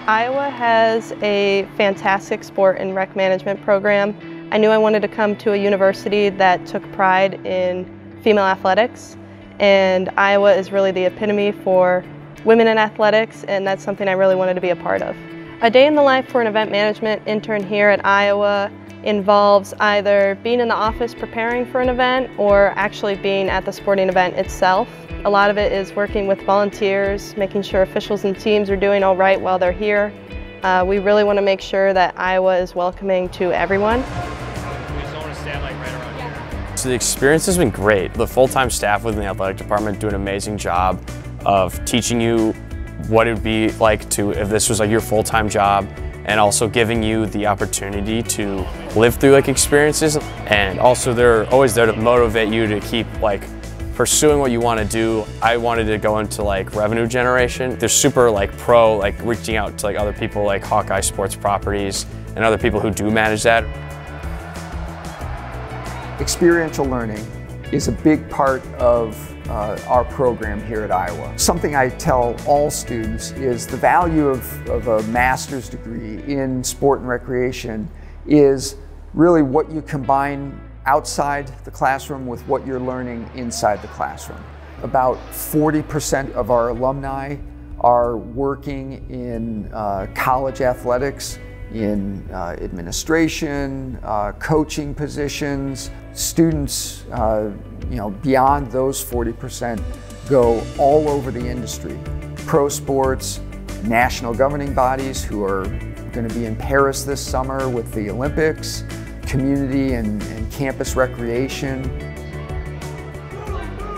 Iowa has a fantastic sport and rec management program. I knew I wanted to come to a university that took pride in female athletics, and Iowa is really the epitome for women in athletics, and that's something I really wanted to be a part of. A day in the life for an event management intern here at Iowa involves either being in the office preparing for an event or actually being at the sporting event itself. A lot of it is working with volunteers, making sure officials and teams are doing all right while they're here. We really want to make sure that Iowa is welcoming to everyone. So the experience has been great. The full-time staff within the athletic department do an amazing job of teaching you what it would be like to, if this was like your full-time job, and also giving you the opportunity to live through like experiences. And also they're always there to motivate you to keep like pursuing what you want to do. I wanted to go into like revenue generation. They're super like pro, like reaching out to like other people like Hawkeye Sports Properties and other people who do manage that. Experiential learning is a big part of our program here at Iowa. Something I tell all students is the value of a master's degree in sport and recreation is really what you combine outside the classroom with what you're learning inside the classroom. About 40% of our alumni are working in college athletics, in administration, coaching positions. Students beyond those 40% go all over the industry. Pro sports, national governing bodies who are going to be in Paris this summer with the Olympics, community and campus recreation.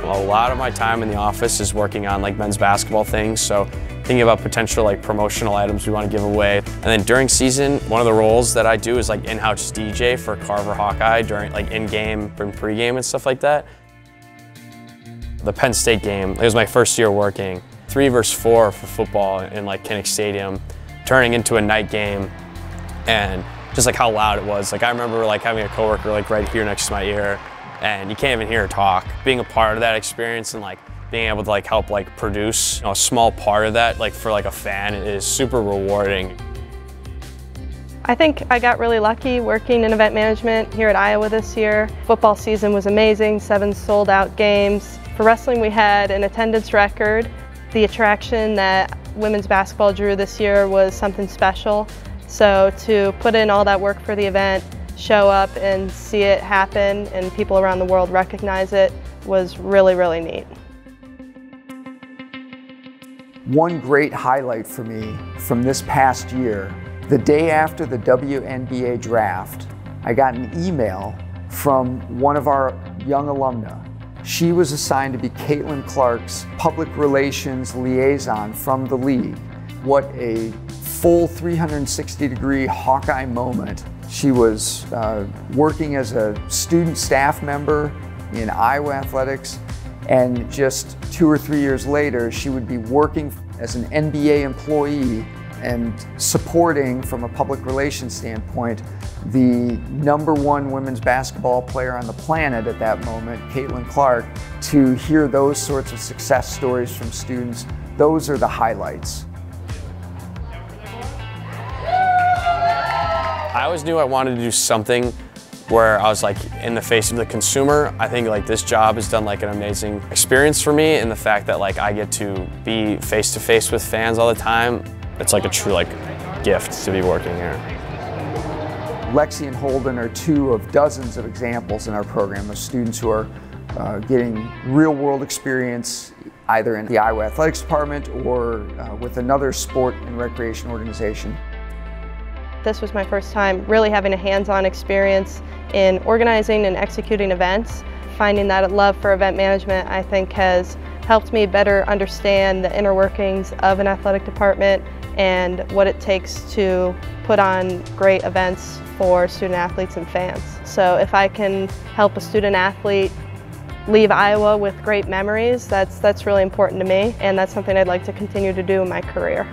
A lot of my time in the office is working on like men's basketball things, so thinking about potential like promotional items we want to give away. And then during season, one of the roles that I do is like in-house DJ for Carver Hawkeye during like in-game and pre-game and stuff like that. The Penn State game, it was my first year working. 3 versus 4 for football in like Kinnick Stadium, turning into a night game, and just like how loud it was. Like I remember like having a coworker like right here next to my ear, and you can't even hear her talk. Being a part of that experience and like being able to like help like produce a small part of that like for like a fan is super rewarding. I think I got really lucky working in event management here at Iowa this year. Football season was amazing, 7 sold out games. For wrestling we had an attendance record. The attraction that women's basketball drew this year was something special. So to put in all that work for the event, show up and see it happen and people around the world recognize it was really, really neat. One great highlight for me from this past year, the day after the WNBA draft, I got an email from one of our young alumna. She was assigned to be Caitlin Clark's public relations liaison from the league. What a full 360-degree Hawkeye moment. She was working as a student staff member in Iowa athletics, and just 2 or 3 years later, she would be working as an NBA employee and supporting, from a public relations standpoint, the #1 women's basketball player on the planet at that moment, Caitlin Clark. To hear those sorts of success stories from students, those are the highlights. I always knew I wanted to do something where I was like in the face of the consumer. I think like this job has done like an amazing experience for me, in the fact that like I get to be face to face with fans all the time. It's like a true like gift to be working here. Lexi and Holden are 2 of dozens of examples in our program of students who are getting real-world experience either in the Iowa Athletics Department or with another sport and recreation organization. This was my first time really having a hands-on experience in organizing and executing events. Finding that love for event management, I think, has helped me better understand the inner workings of an athletic department and what it takes to put on great events for student athletes and fans. So if I can help a student athlete leave Iowa with great memories, that's really important to me, and that's something I'd like to continue to do in my career.